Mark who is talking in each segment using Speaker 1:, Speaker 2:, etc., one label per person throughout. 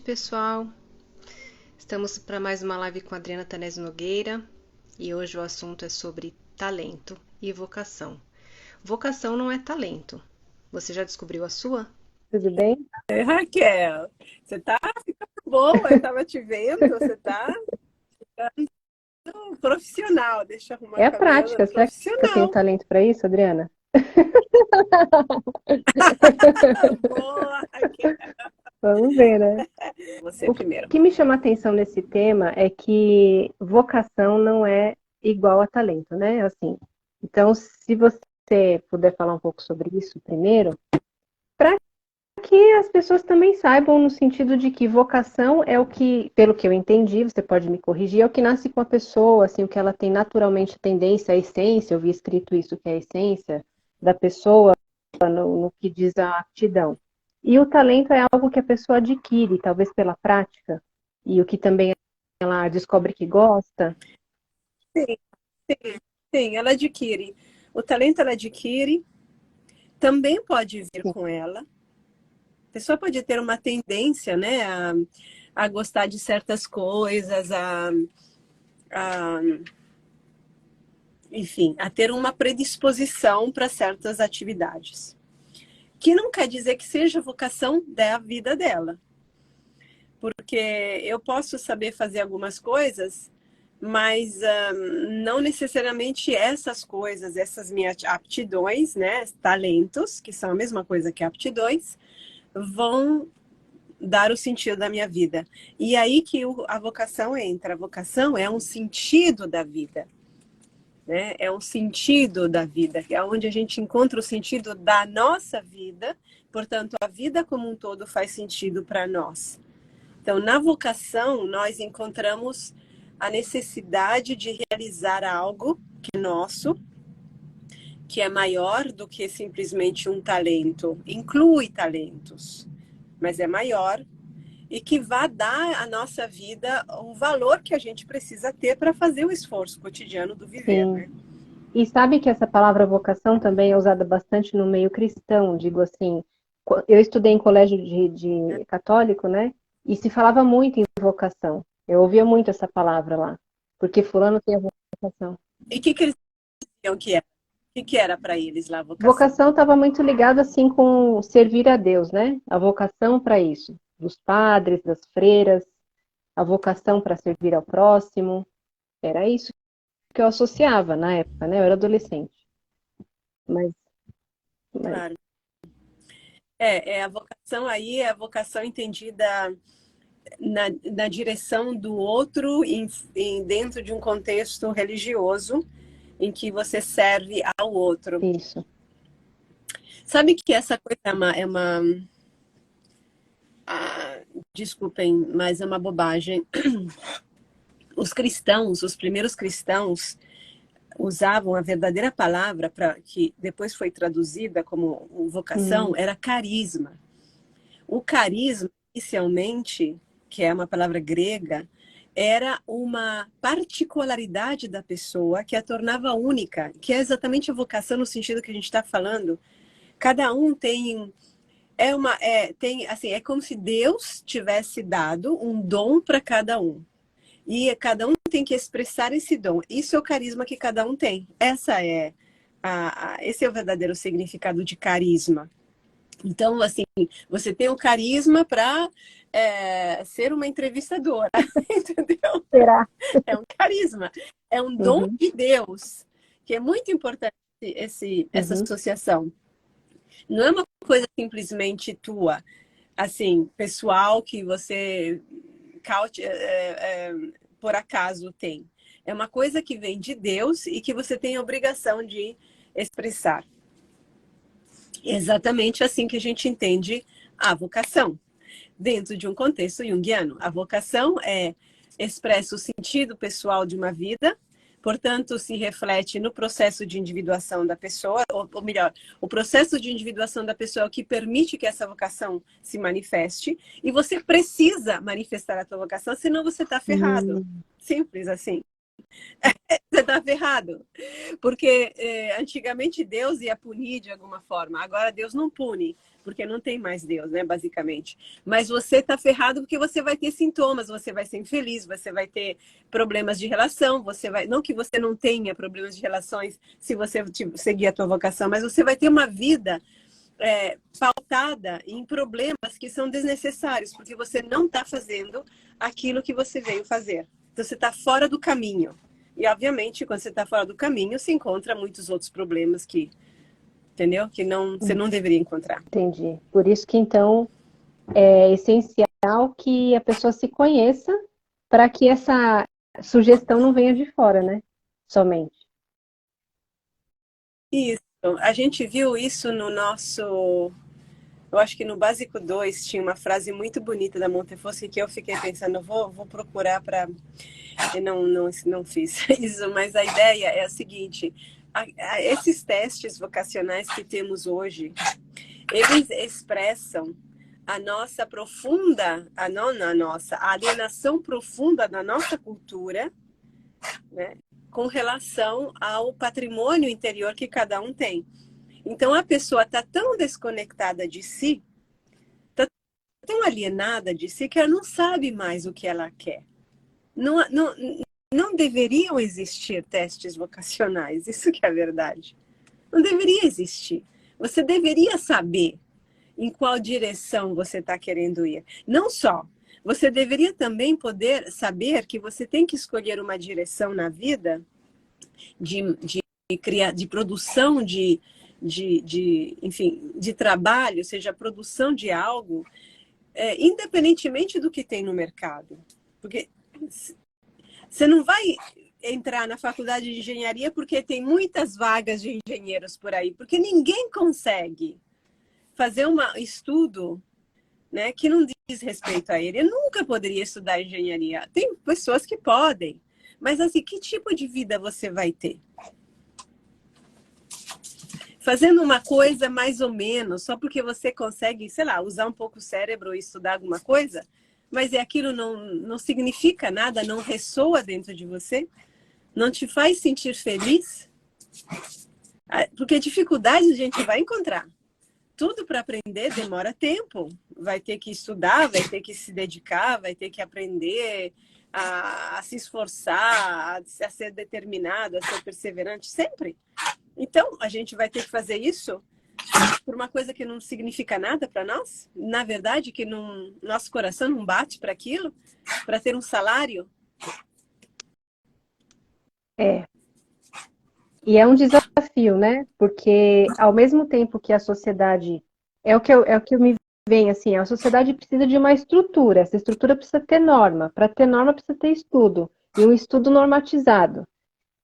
Speaker 1: pessoal. Estamos para mais uma live com a Adriana Tanese Nogueira e hoje o assunto é sobre talento e vocação. Vocação não é talento. Você já descobriu a sua?
Speaker 2: Tudo bem?
Speaker 3: Oi, Raquel, você tá ficando boa, eu tava te vendo, você tá ficando profissional, deixa eu arrumar
Speaker 2: É
Speaker 3: o
Speaker 2: a
Speaker 3: cabelo,
Speaker 2: prática. Será que eu tenho
Speaker 3: profissional.
Speaker 2: talento para isso, Adriana?
Speaker 3: Boa, Raquel.
Speaker 2: Vamos ver, né?
Speaker 3: Você
Speaker 2: O
Speaker 3: primeiro.
Speaker 2: que me chama a atenção nesse tema é que vocação não é igual a talento, né? Assim, então, se você puder falar um pouco sobre isso primeiro, para que as pessoas também saibam no sentido de que vocação é o que, pelo que eu entendi, você pode me corrigir, é o que nasce com a pessoa, assim, o que ela tem naturalmente tendência, a essência, eu vi escrito isso, que é a essência da pessoa no que diz a aptidão. E o talento é algo que a pessoa adquire, talvez pela prática, e o que também ela descobre que gosta.
Speaker 3: Sim, sim, sim, ela adquire. O talento ela adquire, também pode vir
Speaker 2: Sim,
Speaker 3: com ela. A pessoa pode ter uma tendência, né, a gostar de certas coisas, a enfim, a ter uma predisposição para certas atividades. Que não quer dizer que seja a vocação da vida dela. Porque eu posso saber fazer algumas coisas, mas não necessariamente essas coisas, essas minhas aptidões, né, talentos, que são a mesma coisa que aptidões, vão dar o sentido da minha vida. E aí que a vocação entra. A vocação é um sentido da vida. Né? É um sentido da vida, é onde a gente encontra o sentido da nossa vida, portanto, a vida como um todo faz sentido para nós. Então, na vocação, nós encontramos a necessidade de realizar algo que é nosso, que é maior do que simplesmente um talento. Inclui talentos, mas é maior e que vai dar à nossa vida o valor que a gente precisa ter para fazer o esforço cotidiano do viver,
Speaker 2: sim.
Speaker 3: né?
Speaker 2: E sabe que essa palavra vocação também é usada bastante no meio cristão, digo assim, eu estudei em colégio de católico, né? E se falava muito em vocação. Eu ouvia muito essa palavra lá, porque fulano tem a vocação.
Speaker 3: E o que eles diziam que era? O que era para eles lá a vocação?
Speaker 2: Vocação estava muito ligado assim com servir a Deus, né? A vocação para isso, dos padres, das freiras, a vocação para servir ao próximo, era isso que eu associava na época, né? Eu era adolescente, mas, mas
Speaker 3: Claro. É a vocação aí, é a vocação entendida na direção do outro dentro de um contexto religioso em que você serve ao outro.
Speaker 2: isso.
Speaker 3: Sabe que essa coisa desculpem, mas é uma bobagem. Os cristãos, os primeiros cristãos, usavam a verdadeira palavra para que depois foi traduzida como vocação,
Speaker 2: Hum,
Speaker 3: era carisma. O carisma, inicialmente, que é uma palavra grega, era uma particularidade da pessoa que a tornava única, que é exatamente a vocação no sentido que a gente está falando. Cada um tem tem assim, é como se Deus tivesse dado um dom para cada um. E cada um tem que expressar esse dom. Isso é o carisma que cada um tem. Esse é o verdadeiro significado de carisma. Então, assim, você tem o carisma para ser uma entrevistadora, entendeu?
Speaker 2: será?
Speaker 3: É um carisma, é um dom
Speaker 2: Uhum,
Speaker 3: de Deus, que é muito importante essa
Speaker 2: uhum.
Speaker 3: associação. Não é uma coisa simplesmente tua, assim, pessoal, que você por acaso tem. É uma coisa que vem de Deus e que você tem a obrigação de expressar. Exatamente assim que a gente entende a vocação. Dentro de um contexto junguiano, a vocação expressa o sentido pessoal de uma vida, portanto, se reflete no processo de individuação da pessoa, ou melhor, o processo de individuação da pessoa é o que permite que essa vocação se manifeste, e você precisa manifestar a tua vocação, senão você está ferrado.
Speaker 2: Hum,
Speaker 3: Simples assim. Você está ferrado. Porque antigamente Deus ia punir de alguma forma. Agora Deus não pune, porque não tem mais Deus, né, basicamente. Mas você está ferrado porque você vai ter sintomas, você vai ser infeliz, você vai ter problemas de relação, você vai... Não que você não tenha problemas de relações se você seguir a tua vocação, mas você vai ter uma vida pautada em problemas que são desnecessários, porque você não está fazendo aquilo que você veio fazer. Então você está fora do caminho. E, obviamente, quando você está fora do caminho, se encontra muitos outros problemas que, entendeu? Que não, você não deveria encontrar.
Speaker 2: Entendi. Por isso que, então, é essencial que a pessoa se conheça para que essa sugestão não venha de fora, né? Somente.
Speaker 3: Isso. A gente viu isso no nosso... Eu acho que no Básico 2 tinha uma frase muito bonita da Montefoschi que eu fiquei pensando, vou procurar para... Eu não fiz isso, mas a ideia é a seguinte: esses testes vocacionais que temos hoje, eles expressam a nossa profunda, a alienação profunda da nossa cultura, né, com relação ao patrimônio interior que cada um tem. Então a pessoa está tão desconectada de si, está tão alienada de si, que ela não sabe mais o que ela quer. Não deveriam existir testes vocacionais, isso que é a verdade. Não deveria existir. Você deveria saber em qual direção você está querendo ir. Não só, você deveria também poder saber que você tem que escolher uma direção na vida de produção enfim, de trabalho, seja produção de algo, independentemente do que tem no mercado. Porque você não vai entrar na faculdade de engenharia porque tem muitas vagas de engenheiros por aí, porque ninguém consegue fazer um estudo, né, que não diz respeito a ele. Eu nunca poderia estudar engenharia. Tem pessoas que podem, mas assim, que tipo de vida você vai ter? Fazendo uma coisa mais ou menos, só porque você consegue, sei lá, usar um pouco o cérebro e estudar alguma coisa, mas aquilo não significa nada, não ressoa dentro de você, não te faz sentir feliz, porque dificuldades a gente vai encontrar. Tudo para aprender demora tempo, vai ter que estudar, vai ter que se dedicar, vai ter que aprender a se esforçar, a ser determinado, a ser perseverante, sempre. Então, a gente vai ter que fazer isso por uma coisa que não significa nada para nós? Na verdade, que nosso coração não bate para aquilo? Para ter um salário?
Speaker 2: E é um desafio, né? Porque ao mesmo tempo que a sociedade é o que me vem assim, a sociedade precisa de uma estrutura. Essa estrutura precisa ter norma. Para ter norma precisa ter estudo e um estudo normatizado.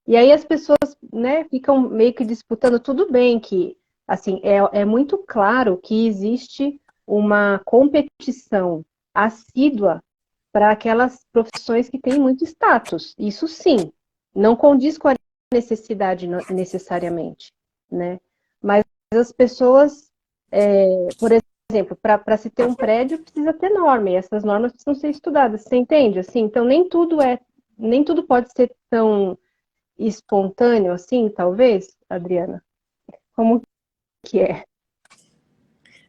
Speaker 2: E aí as pessoas, né, ficam meio que disputando. Tudo bem que assim é muito claro que existe uma competição assídua para aquelas profissões que têm muito status. Isso sim, não condiz com a necessidade necessariamente, né? Mas as pessoas, por exemplo, para se ter um prédio precisa ter norma, e essas normas precisam ser estudadas, você entende? Assim, então nem tudo pode ser tão espontâneo assim, talvez, Adriana? Como que é?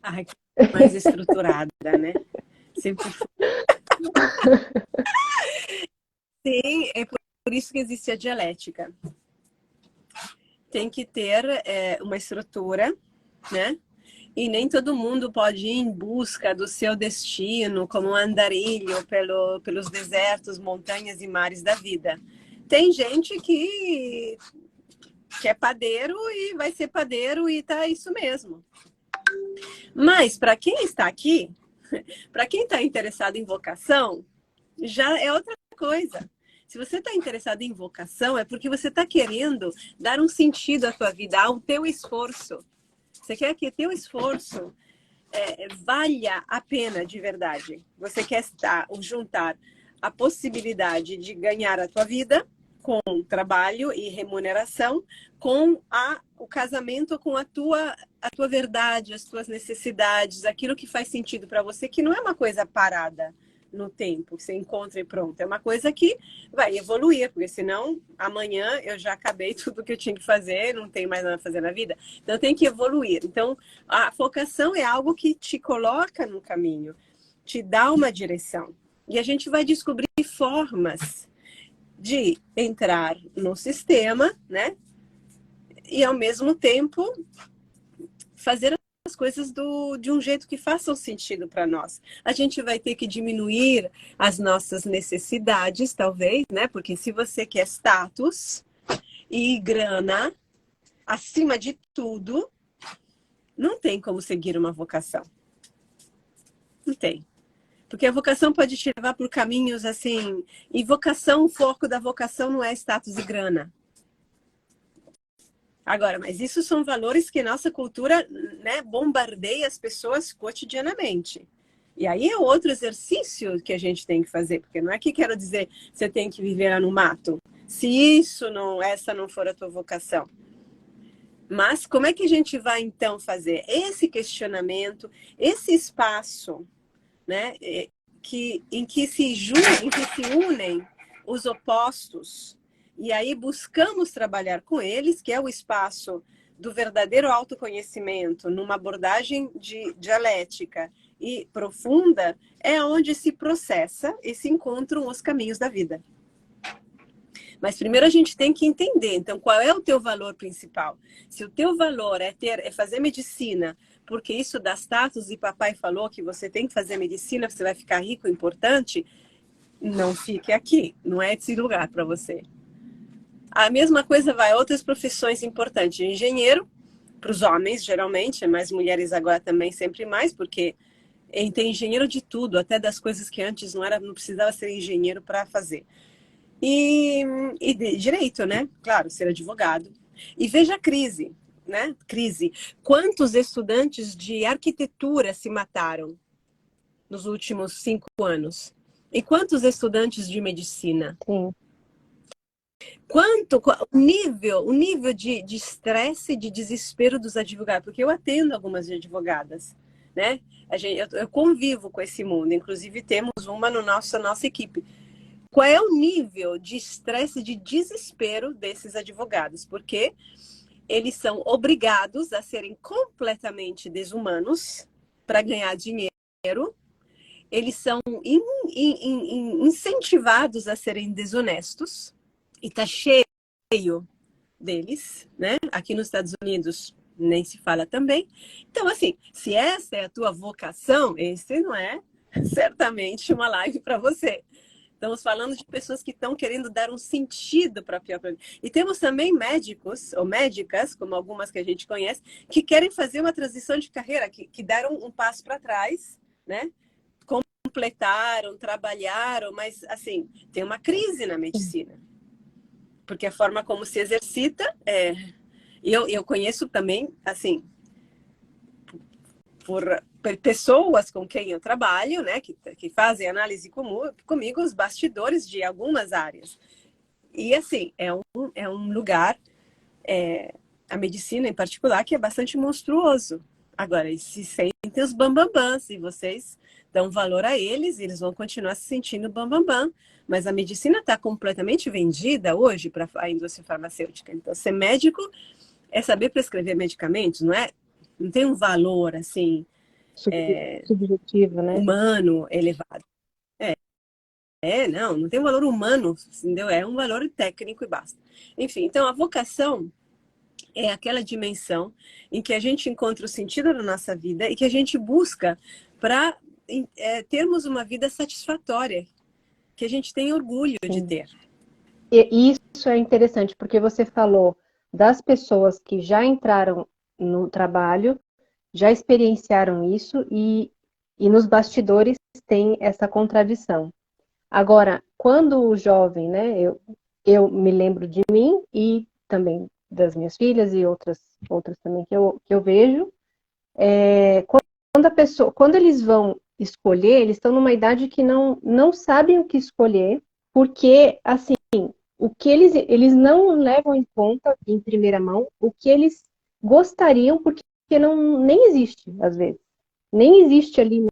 Speaker 3: Ai, mais estruturada, né? Sempre foi. Sim, é por isso que existe a dialética. Tem que ter uma estrutura, né? E nem todo mundo pode ir em busca do seu destino como um andarilho pelos desertos, montanhas e mares da vida. Tem gente que é padeiro e vai ser padeiro e tá isso mesmo. Mas para quem está aqui, para quem está interessado em vocação, já é outra coisa. Se você está interessado em vocação, é porque você está querendo dar um sentido à tua vida, ao teu esforço. Você quer que teu esforço valha a pena de verdade. Você quer juntar a possibilidade de ganhar a tua vida com trabalho e remuneração, com o casamento com a tua verdade, as tuas necessidades, aquilo que faz sentido para você, que não é uma coisa parada. no tempo, você encontra e pronto. É uma coisa que vai evoluir, porque senão amanhã eu já acabei tudo que eu tinha que fazer, não tenho mais nada a fazer na vida. Então tem que evoluir. Então a vocação é algo que te coloca no caminho, te dá uma direção. E a gente vai descobrir formas de entrar no sistema, né? E ao mesmo tempo fazer as coisas de um jeito que façam sentido para nós. A gente vai ter que diminuir as nossas necessidades, talvez, né? Porque se você quer status e grana acima de tudo, não tem como seguir uma vocação. Não tem. Porque a vocação pode te levar por caminhos assim. E vocação, o foco da vocação não é status e grana. Agora, mas isso são valores que nossa cultura, né, bombardeia as pessoas cotidianamente. E aí é outro exercício que a gente tem que fazer, porque não é que quero dizer você tem que viver lá no mato, se isso não, essa não for a tua vocação. Mas como é que a gente vai então fazer esse questionamento, esse espaço, né, em que se unem os opostos? E aí buscamos trabalhar com eles, que é o espaço do verdadeiro autoconhecimento, numa abordagem de dialética e profunda, é onde se processa e se encontram os caminhos da vida. Mas primeiro a gente tem que entender, então, qual é o teu valor principal. Se o teu valor é fazer medicina, porque isso dá status e papai falou que você tem que fazer medicina, você vai ficar rico, importante, não fique aqui, não é esse lugar para você. A mesma coisa vai a outras profissões importantes. Engenheiro, para os homens, geralmente, mas mulheres agora também sempre mais, porque tem engenheiro de tudo, até das coisas que antes não precisava ser engenheiro para fazer. E de direito, né? Claro, ser advogado. E veja a crise, né? Crise. Quantos estudantes de arquitetura se mataram nos últimos 5 anos? E quantos estudantes de medicina?
Speaker 2: Sim.
Speaker 3: O nível de estresse, de desespero dos advogados, porque eu atendo algumas advogadas, né? Eu convivo com esse mundo, inclusive temos uma no nossa equipe. Qual é o nível de estresse, de desespero desses advogados? Porque eles são obrigados a serem completamente desumanos para ganhar dinheiro, eles são incentivados a serem desonestos, e tá cheio deles, né? Aqui nos Estados Unidos nem se fala também. Então, assim, se essa é a tua vocação, esse não é certamente uma live para você. Estamos falando de pessoas que estão querendo dar um sentido para a própria vida. E temos também médicos ou médicas, como algumas que a gente conhece, que querem fazer uma transição de carreira, que deram um passo para trás, né? Completaram, trabalharam, mas, assim, tem uma crise na medicina. Porque a forma como se exercita é... Eu conheço também, assim, por pessoas com quem eu trabalho, né, que fazem análise comigo, os bastidores de algumas áreas. E, assim, é um lugar, a medicina em particular, que é bastante monstruoso. Agora, se sentem os bambambãs, e vocês dão valor a eles, eles vão continuar se sentindo bambambam. Mas a medicina está completamente vendida hoje para a indústria farmacêutica. Então, ser médico é saber prescrever medicamentos, não tem um valor, assim,
Speaker 2: subjetivo, né?
Speaker 3: humano elevado. Não tem um valor humano, entendeu? É um valor técnico e basta. Enfim, então a vocação é aquela dimensão em que a gente encontra o sentido da nossa vida e que a gente busca para termos uma vida satisfatória, que a gente tem orgulho de ter.
Speaker 2: E isso é interessante, porque você falou das pessoas que já entraram no trabalho, já experienciaram isso e nos bastidores tem essa contradição. Agora, quando o jovem, né, eu me lembro de mim e também das minhas filhas e outras também que eu vejo, quando eles vão escolher, eles estão numa idade que não sabem o que escolher, porque, assim, o que eles não levam em conta, em primeira mão, o que eles gostariam, porque nem existe, às vezes. Nem existe ali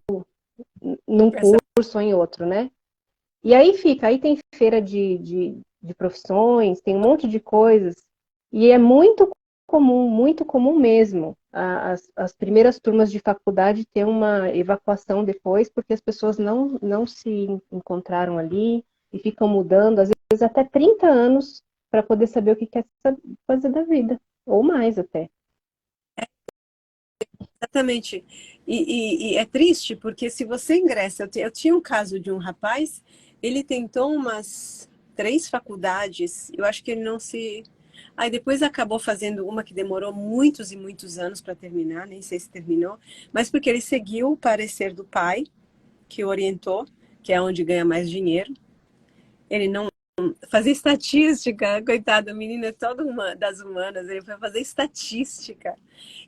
Speaker 2: num
Speaker 3: Exato.
Speaker 2: curso ou em outro, né? E aí fica, aí tem feira de profissões, tem um monte de coisas, e é muito comum mesmo, as primeiras turmas de faculdade ter uma evacuação depois, porque as pessoas não se encontraram ali e ficam mudando, às vezes até 30 anos, para poder saber o que quer fazer da vida, ou mais até.
Speaker 3: Exatamente. E é triste, porque se você ingressa... Eu tinha um caso de um rapaz, ele tentou umas 3 faculdades, eu acho que ele não se... Aí depois acabou fazendo uma que demorou muitos e muitos anos para terminar, nem sei se terminou, mas porque ele seguiu o parecer do pai, que o orientou, que é onde ganha mais dinheiro. Ele não fazia estatística, coitado, o menino é todo das humanas, ele foi fazer estatística.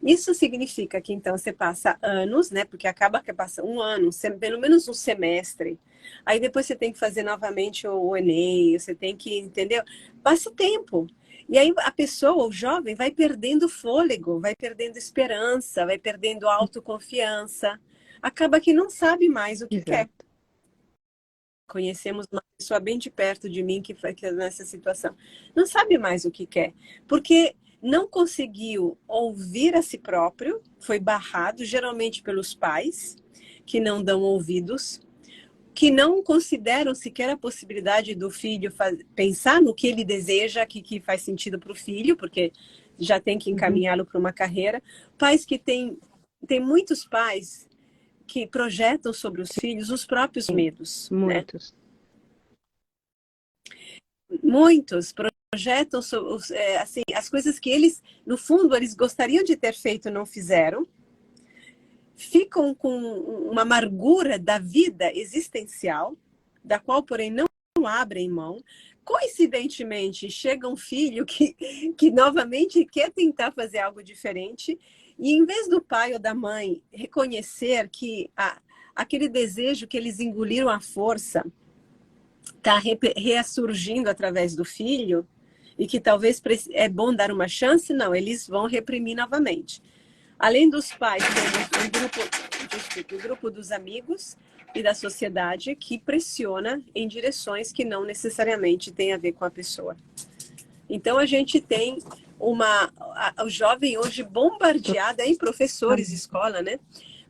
Speaker 3: Isso significa que então você passa anos, né? Porque acaba que passa um ano, pelo menos um semestre. Aí depois você tem que fazer novamente o Enem, você tem que, entendeu? Passa tempo. E aí a pessoa, o jovem, vai perdendo fôlego, vai perdendo esperança, vai perdendo autoconfiança. Acaba que não sabe mais o que quer.
Speaker 2: Exato.
Speaker 3: Conhecemos uma pessoa bem de perto de mim que foi nessa situação. Não sabe mais o que quer, porque não conseguiu ouvir a si próprio, foi barrado geralmente pelos pais, que não dão ouvidos, que não consideram sequer a possibilidade do filho pensar no que ele deseja, que faz sentido para o filho, porque já tem que encaminhá-lo para uma carreira. Pais que tem muitos pais que projetam sobre os filhos os próprios medos, né?
Speaker 2: Muitos.
Speaker 3: Muitos projetam assim, as coisas que eles, no fundo, eles gostariam de ter feito e não fizeram, ficam com uma amargura da vida existencial, da qual, porém, não abrem mão. Coincidentemente, chega um filho que novamente quer tentar fazer algo diferente, e em vez do pai ou da mãe reconhecer que aquele desejo que eles engoliram à força está ressurgindo através do filho, e que talvez é bom dar uma chance, não, eles vão reprimir novamente. Além dos pais, temos um grupo dos amigos e da sociedade que pressiona em direções que não necessariamente têm a ver com a pessoa. Então a gente tem o jovem hoje bombardeado, em professores de escola, né?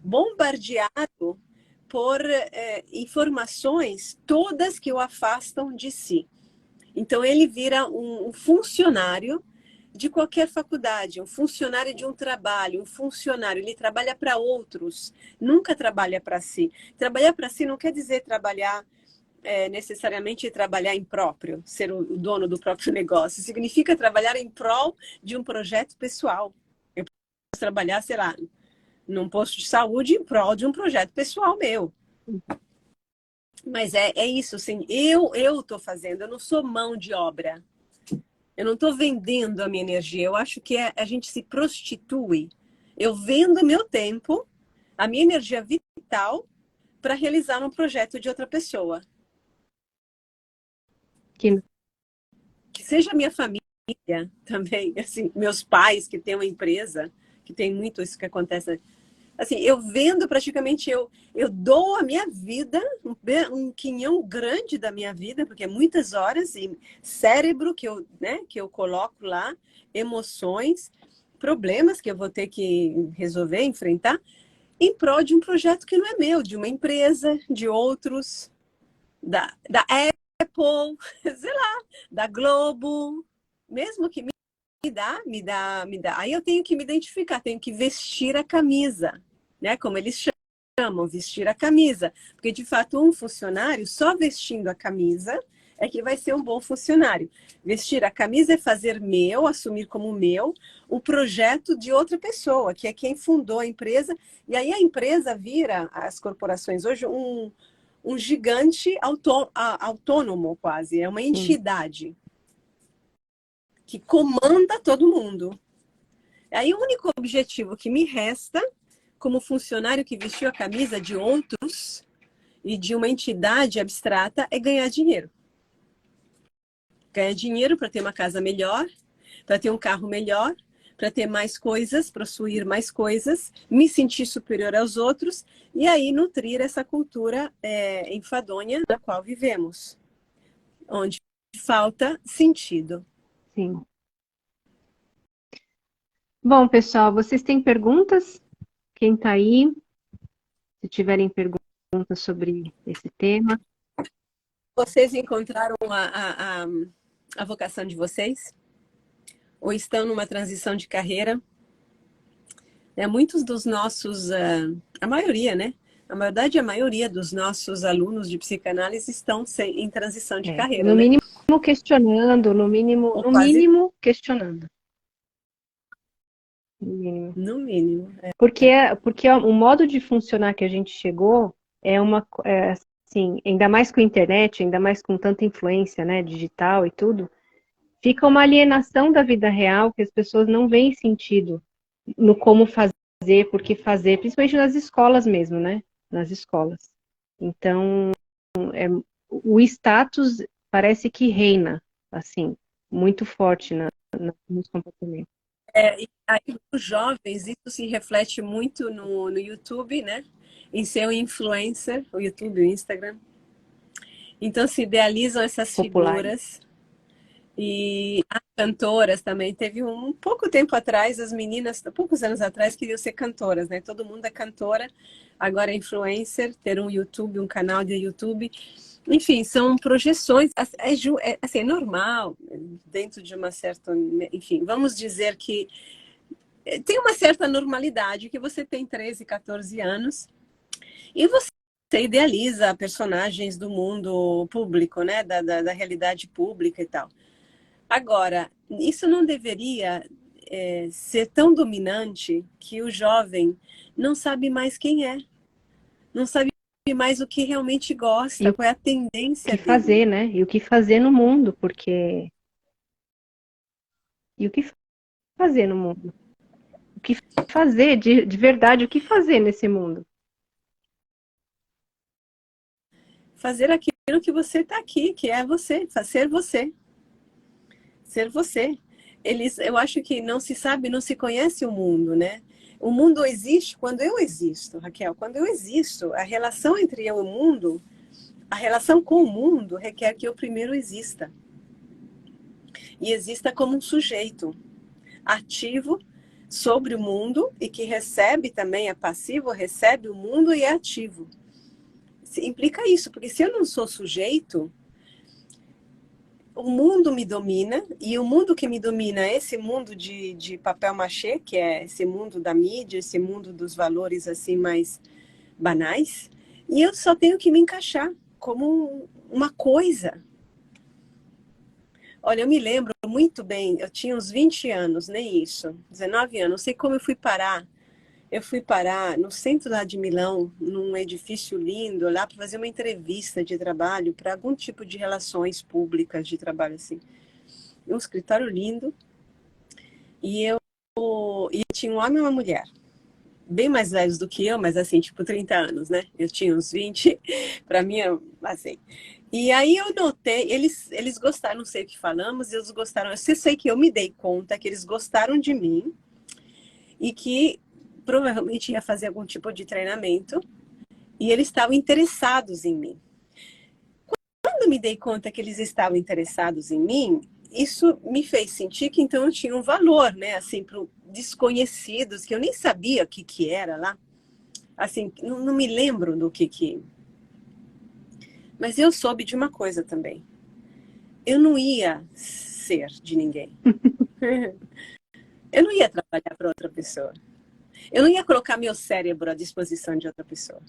Speaker 3: Bombardeado por informações todas que o afastam de si. Então ele vira um funcionário de qualquer faculdade, um funcionário de um trabalho, um funcionário, ele trabalha para outros, nunca trabalha para si. Trabalhar para si não quer dizer trabalhar necessariamente trabalhar em próprio, ser o dono do próprio negócio. Significa trabalhar em prol de um projeto pessoal. Eu posso trabalhar, sei lá, num posto de saúde em prol de um projeto pessoal meu. Mas é isso, assim, eu estou fazendo, eu não sou mão de obra. Eu não estou vendendo a minha energia. Eu acho que a gente se prostitui. Eu vendo meu tempo, a minha energia vital, para realizar um projeto de outra pessoa. Que seja minha família também, assim, meus pais que têm uma empresa, que tem muito isso que acontece. Assim, eu vendo praticamente, eu dou a minha vida, um quinhão grande da minha vida, porque é muitas horas, e cérebro que eu coloco lá, emoções, problemas que eu vou ter que resolver, enfrentar, em prol de um projeto que não é meu, de uma empresa, de outros, da Apple, sei lá, da Globo, mesmo que me dá. Aí eu tenho que me identificar, tenho que vestir a camisa, né? Como eles chamam, vestir a camisa. Porque, de fato, um funcionário, só vestindo a camisa, é que vai ser um bom funcionário. Vestir a camisa é fazer meu, assumir como meu, o projeto de outra pessoa, que é quem fundou a empresa. E aí a empresa vira, as corporações hoje, um gigante autônomo quase, é uma entidade que comanda todo mundo. Aí o único objetivo que me resta, como funcionário que vestiu a camisa de outros e de uma entidade abstrata, é ganhar dinheiro. Ganhar dinheiro para ter uma casa melhor, para ter um carro melhor, para ter mais coisas, possuir mais coisas, me sentir superior aos outros e aí nutrir essa cultura enfadonha na qual vivemos, onde falta sentido.
Speaker 2: Sim. Bom, pessoal, vocês têm perguntas? Quem está aí? Se tiverem perguntas sobre esse tema.
Speaker 3: Vocês encontraram a vocação de vocês? Ou estão numa transição de carreira? Muitos dos nossos, a maioria, né? Na verdade, a maioria dos nossos alunos de psicanálise estão em transição de carreira.
Speaker 2: No
Speaker 3: né?
Speaker 2: mínimo questionando, no mínimo questionando.
Speaker 3: No mínimo.
Speaker 2: Porque o modo de funcionar que a gente chegou assim, ainda mais com a internet, ainda mais com tanta influência, né, digital e tudo, fica uma alienação da vida real que as pessoas não veem sentido no como fazer, por que fazer, principalmente nas escolas mesmo, né? Nas escolas. Então, o status parece que reina, assim, muito forte nos comportamentos.
Speaker 3: E aí, os jovens, isso se reflete muito no YouTube, né? Em ser um influencer, o YouTube, o Instagram. Então, se idealizam essas figuras. E as cantoras também. Teve pouco tempo atrás, as meninas, poucos anos atrás, queriam ser cantoras, né? Todo mundo é cantora, agora é influencer, ter um YouTube, um canal de YouTube. Enfim, são projeções, assim, é normal, dentro de uma certa... Enfim, vamos dizer que tem uma certa normalidade, que você tem 13, 14 anos e você idealiza personagens do mundo público, né? Da realidade pública e tal. Agora, isso não deveria ser tão dominante que o jovem não sabe mais quem é, não sabe mais o que realmente gosta, qual é a tendência dele.
Speaker 2: O que fazer, né? E o que fazer no mundo, porque... E o que fazer no mundo? O que fazer, de verdade, o que fazer nesse mundo?
Speaker 3: Fazer aquilo que você está aqui, que é você, ser você. Ser você. Eu acho que não se sabe, não se conhece o mundo, né? O mundo existe quando eu existo, Raquel. Quando eu existo, a relação entre eu e o mundo, a relação com o mundo requer que eu primeiro exista. E exista como um sujeito ativo sobre o mundo e que recebe também, é passivo, recebe o mundo e é ativo. Implica isso, porque se eu não sou sujeito, o mundo me domina, e o mundo que me domina é esse mundo de papel machê, que é esse mundo da mídia, esse mundo dos valores assim mais banais, e eu só tenho que me encaixar como uma coisa. Olha, eu me lembro muito bem, eu tinha uns 20 anos, nem isso, 19 anos, não sei como eu fui parar. Eu fui parar no centro lá de Milão, num edifício lindo, lá para fazer uma entrevista de trabalho para algum tipo de relações públicas de trabalho assim. Um escritório lindo. E tinha um homem e uma mulher, bem mais velhos do que eu, mas assim, tipo 30 anos, né? Eu tinha uns 20, para mim era assim. E aí eu notei, eles gostaram, não sei o que falamos, eles gostaram. Eu sei que eu me dei conta que eles gostaram de mim e que provavelmente ia fazer algum tipo de treinamento e eles estavam interessados em mim. Quando eu me dei conta que eles estavam interessados em mim, isso me fez sentir que então eu tinha um valor, né? Assim, para desconhecidos, que eu nem sabia o que era lá. Assim, não me lembro do que... Mas eu soube de uma coisa também. Eu não ia ser de ninguém. Eu não ia trabalhar para outra pessoa. Eu não ia colocar meu cérebro à disposição de outra pessoa.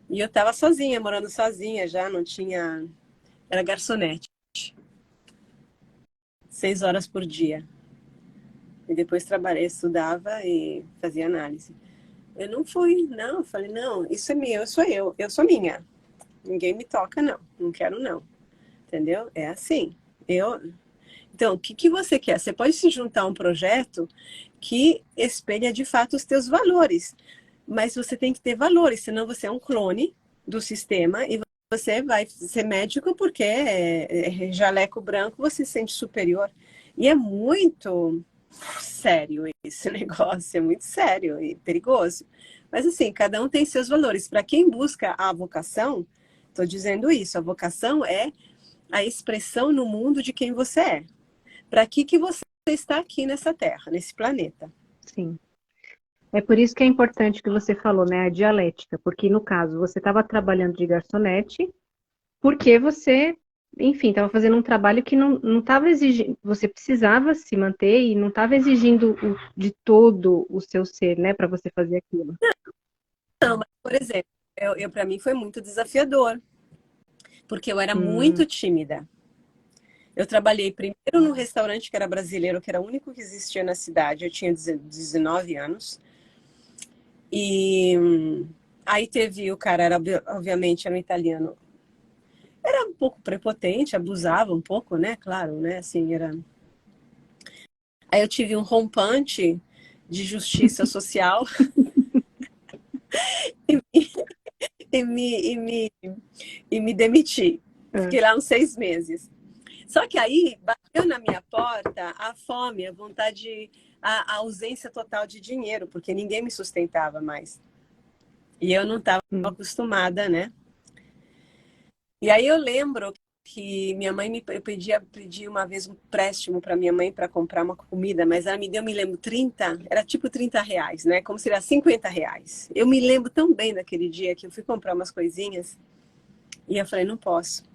Speaker 3: E eu estava sozinha, morando sozinha já, não tinha... Era garçonete. 6 horas por dia. E depois trabalhei, estudava e fazia análise. Eu não fui, não. Eu falei, não, isso é meu, eu sou minha. Ninguém me toca, não. Não quero, não. Entendeu? É assim. Então, o que você quer? Você pode se juntar a um projeto que espelha de fato os teus valores. Mas você tem que ter valores, senão você é um clone do sistema e você vai ser médico porque é jaleco branco, você se sente superior. E é muito sério esse negócio, é muito sério e perigoso. Mas assim, cada um tem seus valores. Para quem busca a vocação, estou dizendo isso, a vocação é a expressão no mundo de quem você é. Para que você está aqui nessa Terra, nesse planeta.
Speaker 2: Sim. É por isso que é importante que você falou, né, a dialética, porque no caso você estava trabalhando de garçonete, porque você, enfim, estava fazendo um trabalho que não estava exigindo, você precisava se manter e não estava exigindo de todo o seu ser, né, para você fazer aquilo.
Speaker 3: Não, mas, por exemplo, para mim foi muito desafiador, porque eu era muito tímida. Eu trabalhei primeiro num restaurante que era brasileiro, que era o único que existia na cidade. Eu tinha 19 anos. E aí teve o cara, obviamente era um italiano. Era um pouco prepotente, abusava um pouco, né? Claro, né? Assim, era... Aí eu tive um rompante de justiça social e me demiti. Fiquei lá uns 6 meses. Só que aí bateu na minha porta a fome, a vontade, a ausência total de dinheiro, porque ninguém me sustentava mais. E eu não estava acostumada, né? E aí eu lembro que minha mãe eu pedi uma vez um empréstimo para minha mãe para comprar uma comida, mas ela me deu, me lembro, 30, era tipo R$ 30, né? Como se era R$ 50. Eu me lembro tão bem daquele dia que eu fui comprar umas coisinhas e eu falei, não posso.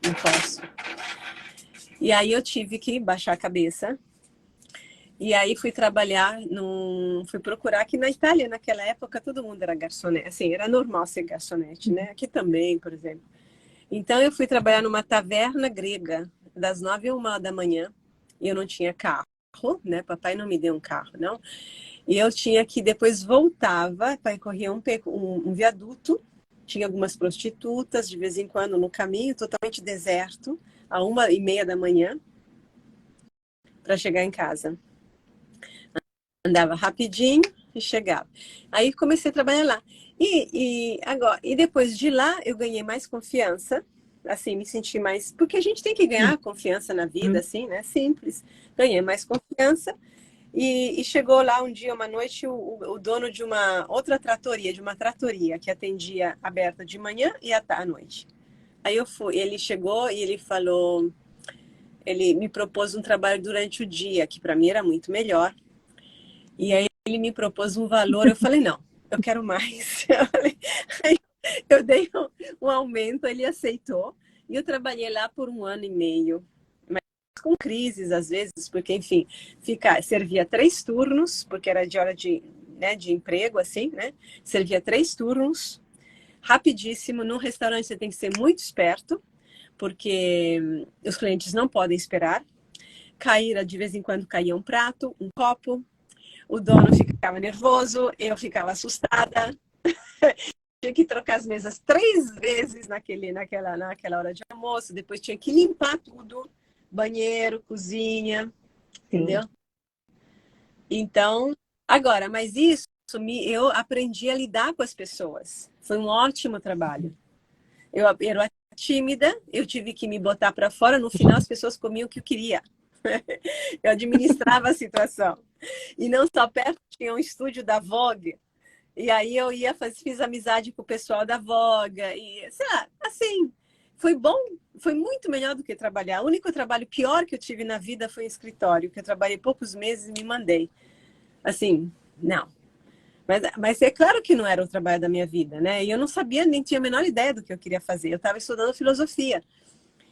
Speaker 3: Não posso. E aí eu tive que baixar a cabeça. E aí fui trabalhar, fui procurar aqui na Itália, naquela época todo mundo era garçonete, assim, era normal ser garçonete, né? Aqui também, por exemplo. Então eu fui trabalhar numa taverna grega, das 9h à 1h da manhã, e eu não tinha carro, né? Papai não me deu um carro, não. E eu tinha que, depois voltava, percorrer um viaduto, tinha algumas prostitutas, de vez em quando no caminho, totalmente deserto, à 1h30 da manhã, para chegar em casa. Andava rapidinho e chegava. Aí comecei a trabalhar lá. E depois de lá, eu ganhei mais confiança. Assim, me senti mais... Porque a gente tem que ganhar confiança na vida, assim, né? Simples. Ganhei mais confiança. E chegou lá um dia, uma noite, o dono de uma outra tratoria, de uma tratoria, que atendia aberta de manhã e à noite. Aí eu fui. Ele chegou e ele falou... Ele me propôs um trabalho durante o dia, que para mim era muito melhor. E aí ele me propôs um valor, eu falei, não, eu quero mais. Aí eu dei um aumento, ele aceitou, e eu trabalhei lá por 1 ano e meio, mas com crises às vezes, porque, enfim, servia 3 turnos, porque era de hora de emprego, assim, né? Servia 3 turnos, rapidíssimo. Num restaurante você tem que ser muito esperto, porque os clientes não podem esperar. De vez em quando caía um prato, um copo. O dono ficava nervoso, eu ficava assustada. Tinha que trocar as mesas 3 vezes naquela hora de almoço. Depois tinha que limpar tudo. Banheiro, cozinha, entendeu? Então, agora, mas isso eu aprendi a lidar com as pessoas. Foi um ótimo trabalho. Eu era tímida, eu tive que me botar para fora. No final, as pessoas comiam o que eu queria. Eu administrava a situação. E não só perto, tinha um estúdio da Vogue. E aí eu fiz amizade com o pessoal da Vogue. E, sei lá, assim, foi bom, foi muito melhor do que trabalhar. O único trabalho pior que eu tive na vida foi em escritório, que eu trabalhei poucos meses e me mandei. Assim, não. Mas é claro que não era o trabalho da minha vida, né? E eu não sabia, nem tinha a menor ideia do que eu queria fazer. Eu estava estudando filosofia.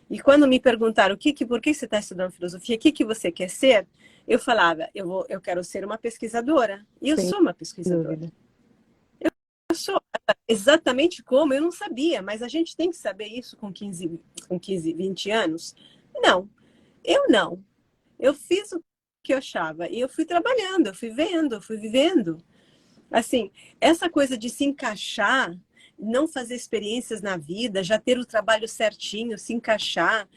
Speaker 3: E quando me perguntaram por que você está estudando filosofia, o que você quer ser? Eu falava, eu quero ser uma pesquisadora. E eu sou uma pesquisadora. Eu sou. Exatamente como, eu não sabia, mas a gente tem que saber isso com 15, 20 anos? Não, eu não. Eu fiz o que eu achava e eu fui trabalhando, eu fui vendo, eu fui vivendo. Assim, essa coisa de se encaixar, não fazer experiências na vida, já ter o trabalho certinho, se encaixar.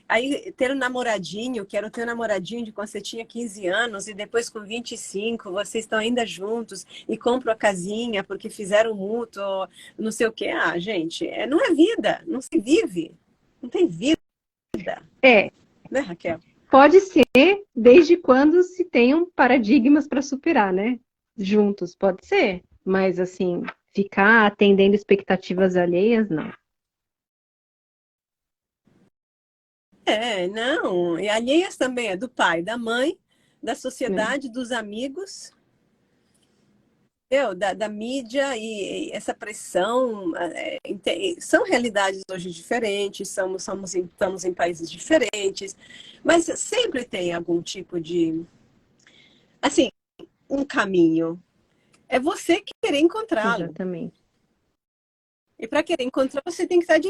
Speaker 3: Aí ter um namoradinho, quero ter um namoradinho de quando você tinha 15 anos e depois com 25 vocês estão ainda juntos e compram a casinha porque fizeram mútuo, não sei o que. Ah, gente, não é vida, não se vive, não tem vida. né, Raquel?
Speaker 2: Pode ser desde quando se tenham paradigmas para superar, né? Juntos, pode ser. Mas, assim, ficar atendendo expectativas alheias, não.
Speaker 3: Não. E alheias também é do pai, da mãe, da
Speaker 2: Né?
Speaker 3: sociedade, dos amigos, entendeu? Da mídia e essa pressão. São realidades hoje diferentes, estamos em países diferentes, mas sempre tem algum tipo de, assim, um caminho. É você querer encontrá-lo.
Speaker 2: Exatamente.
Speaker 3: E para querer encontrar, você tem que estar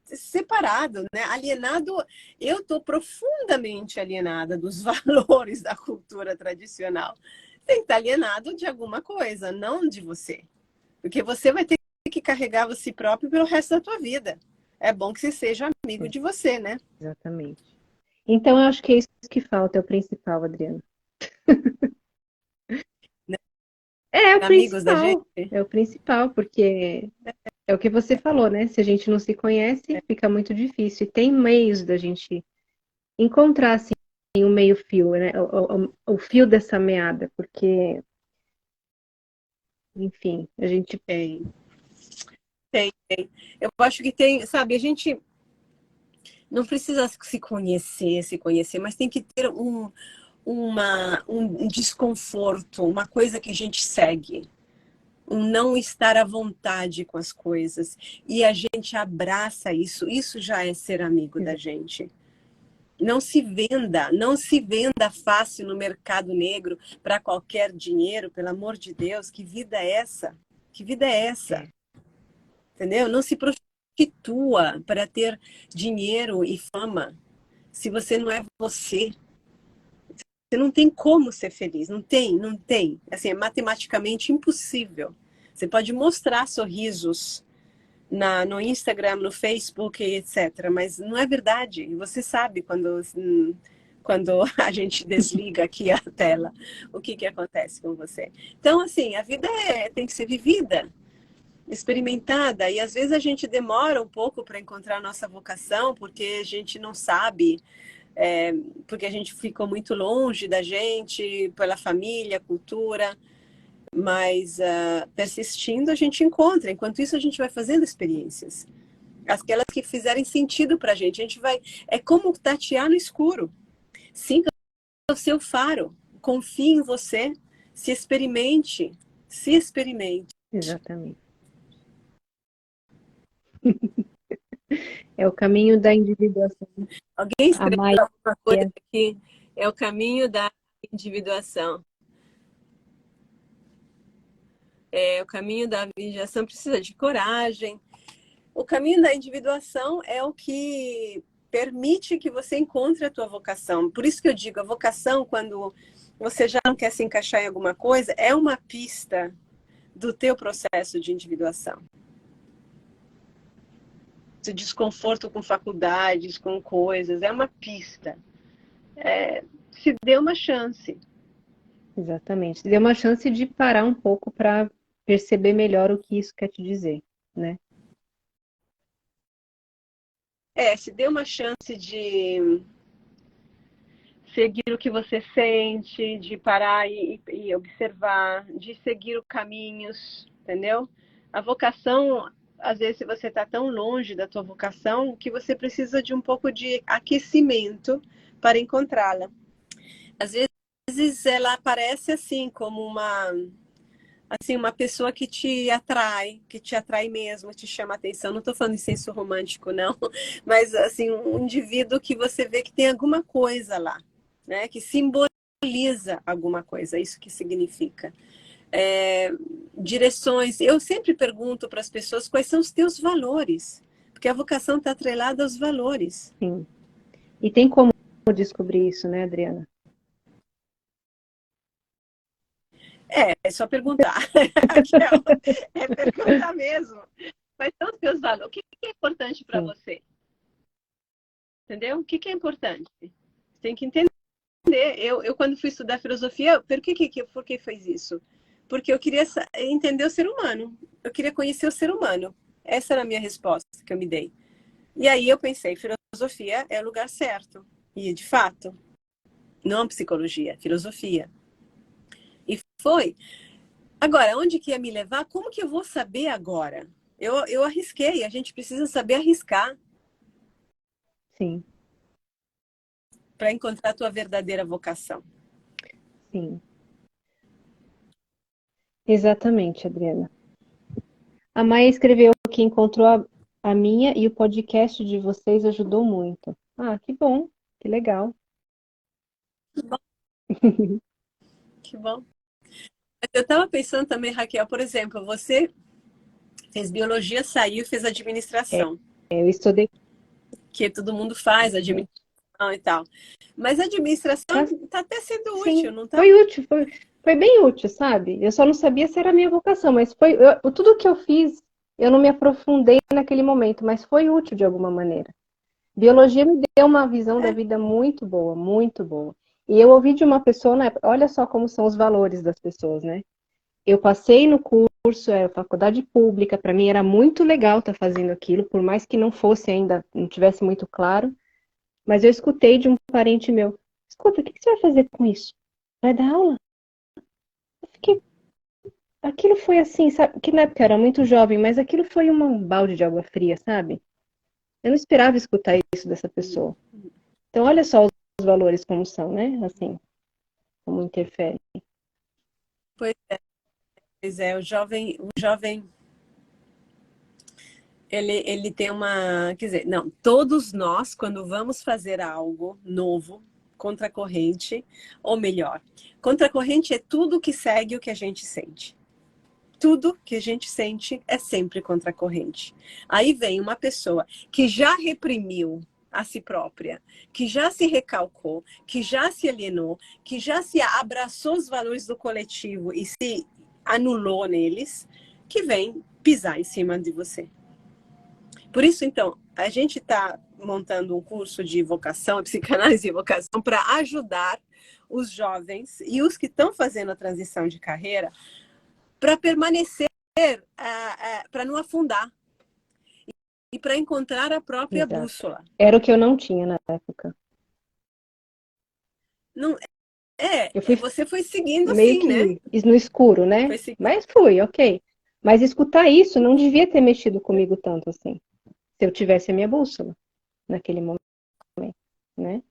Speaker 3: separado, né? Alienado. Eu estou profundamente alienada dos valores da cultura tradicional. Tem que estar alienado de alguma coisa, não de você. Porque você vai ter que carregar você próprio pelo resto da tua vida. É bom que você seja amigo de você, né?
Speaker 2: Exatamente. Então, eu acho que é isso que falta, é o principal, Adriana. É o
Speaker 3: Amigos da
Speaker 2: principal.
Speaker 3: gente.
Speaker 2: É o principal, porque é o que você falou, né? Se a gente não se conhece, fica muito difícil. E tem meios da gente encontrar, assim, o meio-fio, né? O fio dessa meada, porque, enfim, a gente.
Speaker 3: Tem, tem. Eu acho que tem, sabe, a gente não precisa se conhecer, mas tem que ter um desconforto, uma coisa que a gente segue, um não estar à vontade com as coisas. E a gente abraça isso, isso já é ser amigo da gente. Não se venda fácil no mercado negro para qualquer dinheiro, pelo amor de Deus, que vida é essa? Que vida é essa? Entendeu? Não se prostitua para ter dinheiro e fama. Se você não é você, você não tem como ser feliz. Não tem, não tem. Assim, é matematicamente impossível. Você pode mostrar sorrisos no Instagram, no Facebook, etc. Mas não é verdade. E você sabe quando a gente desliga aqui a tela, o que acontece com você. Então, assim, a vida tem que ser vivida, experimentada. E às vezes a gente demora um pouco para encontrar a nossa vocação, porque a gente não sabe, porque a gente ficou muito longe da gente, pela família, cultura, mas persistindo a gente encontra. Enquanto isso a gente vai fazendo experiências, aquelas que fizerem sentido para a gente vai, é como tatear no escuro. Siga o seu faro, confie em você, se experimente.
Speaker 2: Exatamente. É o caminho da individuação.
Speaker 3: Alguém
Speaker 2: A
Speaker 3: escreveu
Speaker 2: Maia.
Speaker 3: alguma coisa aqui? É o caminho da individuação. O caminho da individuação precisa de coragem. O caminho da individuação é o que permite que você encontre a tua vocação. Por isso que eu digo, a vocação, quando você já não quer se encaixar em alguma coisa, é uma pista do teu processo de individuação. Esse desconforto com faculdades, com coisas, é uma pista. Se dê uma chance.
Speaker 2: Exatamente. Deu uma chance de parar um pouco para perceber melhor o que isso quer te dizer, né?
Speaker 3: Se dê uma chance de seguir o que você sente, de parar e observar, de seguir os caminhos, entendeu? A vocação, às vezes, se você está tão longe da tua vocação, que você precisa de um pouco de aquecimento para encontrá-la. Às vezes ela aparece assim, como uma pessoa que te atrai mesmo, te chama a atenção. Não estou falando de senso romântico, não, mas assim, um indivíduo que você vê que tem alguma coisa lá, né? Que simboliza alguma coisa, isso que significa. Direções. Eu sempre pergunto para as pessoas quais são os teus valores, porque a vocação está atrelada aos valores.
Speaker 2: Sim. E tem como descobrir isso, né, Adriana?
Speaker 3: É só perguntar. É perguntar mesmo. Quais são os teus valores? O que é importante para você? Entendeu? O que é importante? Você tem que entender. Eu quando fui estudar filosofia, por que fez isso? Porque eu queria entender o ser humano. Eu queria conhecer o ser humano. Essa era a minha resposta que eu me dei. E aí eu pensei, filosofia é o lugar certo. E, de fato, não psicologia, filosofia. E foi. Agora, onde que ia me levar? Como que eu vou saber agora? Eu arrisquei, a gente precisa saber arriscar
Speaker 2: Sim,
Speaker 3: para encontrar a tua verdadeira vocação.
Speaker 2: sim. Exatamente, Adriana. A Maia escreveu que encontrou a minha e o podcast de vocês ajudou muito. Ah, que bom, que legal.
Speaker 3: Que bom, que bom. Eu estava pensando também, Raquel, por exemplo, você fez biologia, saiu e fez administração,
Speaker 2: Eu estudei.
Speaker 3: que todo mundo faz, administração e tal. Mas a administração
Speaker 2: Tá,
Speaker 3: está até sendo útil,
Speaker 2: sim,
Speaker 3: não está?
Speaker 2: foi útil, foi bem útil, sabe? Eu só não sabia se era a minha vocação, mas tudo que eu fiz, eu não me aprofundei naquele momento, mas foi útil de alguma maneira. Biologia me deu uma visão da
Speaker 3: É,
Speaker 2: vida muito boa, muito boa. E eu ouvi de uma pessoa, né, olha só como são os valores das pessoas, né? Eu passei no curso, era faculdade pública, para mim era muito legal estar fazendo aquilo, por mais que não fosse ainda, não tivesse muito claro, mas eu escutei de um parente meu, escuta, o que você vai fazer com isso? Vai dar aula? Eu fiquei, aquilo foi assim, sabe, que na época eu era muito jovem, mas aquilo foi um balde de água fria, sabe? Eu não esperava escutar isso dessa pessoa. Então, olha só os valores como são, né? Assim, como interferem.
Speaker 3: pois é, o jovem ele tem uma, quer dizer, não, todos nós, quando vamos fazer algo novo, contra a corrente, ou melhor, contra a corrente é tudo que segue o que a gente sente. Tudo que a gente sente é sempre contra a corrente. Aí vem uma pessoa que já reprimiu a si própria, que já se recalcou, que já se alienou, que já se abraçou os valores do coletivo e se anulou neles, que vem pisar em cima de você. Por isso, então, a gente está montando um curso de vocação, psicanálise e vocação, para ajudar os jovens e os que estão fazendo a transição de carreira para permanecer, para não afundar e para encontrar a própria
Speaker 2: Exato.
Speaker 3: bússola.
Speaker 2: Era o que eu não tinha na época.
Speaker 3: Não,
Speaker 2: Eu fui
Speaker 3: você foi seguindo
Speaker 2: meio
Speaker 3: assim, né?
Speaker 2: que no escuro, né?
Speaker 3: Foi seguindo.
Speaker 2: Mas fui, ok. Mas escutar isso não devia ter mexido comigo tanto assim. Se eu tivesse a minha bússola naquele momento, né?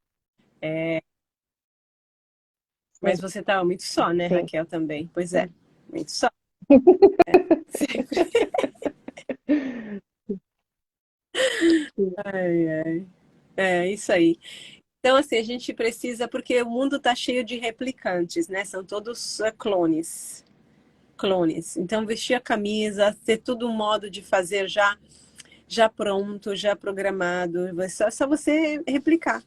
Speaker 3: É,
Speaker 2: É,
Speaker 3: mas você estava muito só, né,
Speaker 2: sim.
Speaker 3: Raquel, também? Pois é, muito só. Sempre. Ai, ai. É isso aí. Então, assim, a gente precisa, porque o mundo está cheio de replicantes, né? São todos clones. Clones. Então, vestir a camisa, ter todo um modo de fazer já pronto, já programado. É só você replicar.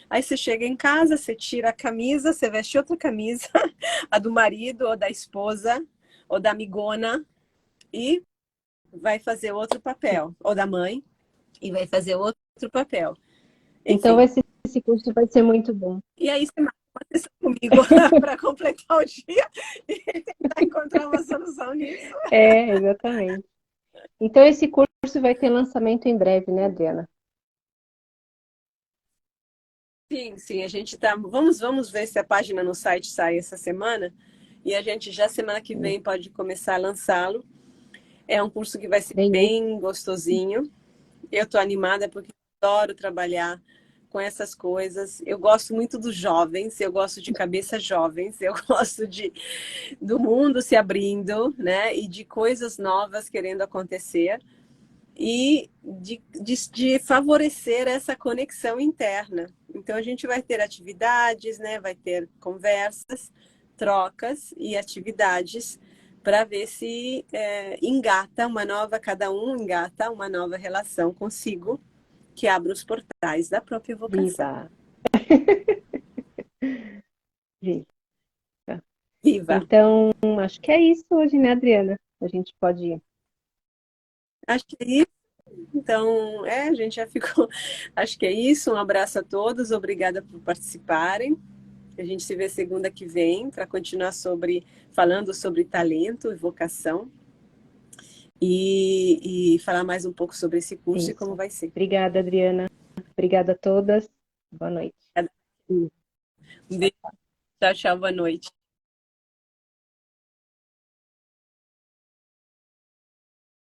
Speaker 3: Aí você chega em casa, você tira a camisa, você veste outra camisa, a do marido, ou da esposa, ou da amigona, e vai fazer outro papel. Ou da mãe, e vai fazer outro papel.
Speaker 2: Então
Speaker 3: Enfim.
Speaker 2: esse curso vai ser muito bom.
Speaker 3: E aí você marca uma sessão comigo para completar o dia e tentar encontrar uma solução nisso.
Speaker 2: É, exatamente. Então esse curso vai ter lançamento em breve, né, Adriana?
Speaker 3: Sim, sim, a gente tá. Vamos ver se a página no site sai essa semana. E a gente já semana que vem pode começar a lançá-lo. É um curso que vai ser
Speaker 2: Bem,
Speaker 3: bem gostosinho. Eu estou animada porque eu adoro trabalhar com essas coisas. Eu gosto muito dos jovens, eu gosto de cabeças jovens, eu gosto do mundo se abrindo, né? E de coisas novas querendo acontecer. E de favorecer essa conexão interna. Então a gente vai ter atividades, né? Vai ter conversas, trocas e atividades para ver se engata uma nova, cada um engata uma nova relação consigo que abra os portais da própria vocação.
Speaker 2: viva, viva.
Speaker 3: Viva!
Speaker 2: Então, acho que é isso hoje, né, Adriana? A gente pode ir.
Speaker 3: Acho que é isso. Então, a gente já ficou. Acho que é isso. Um abraço a todos. Obrigada por participarem. A gente se vê segunda que vem para continuar falando sobre talento e vocação e falar mais um pouco sobre esse curso e como
Speaker 2: Isso.
Speaker 3: vai ser.
Speaker 2: Obrigada, Adriana. Obrigada a todas. Boa noite.
Speaker 3: Um beijo. Tchau, tchau, boa noite.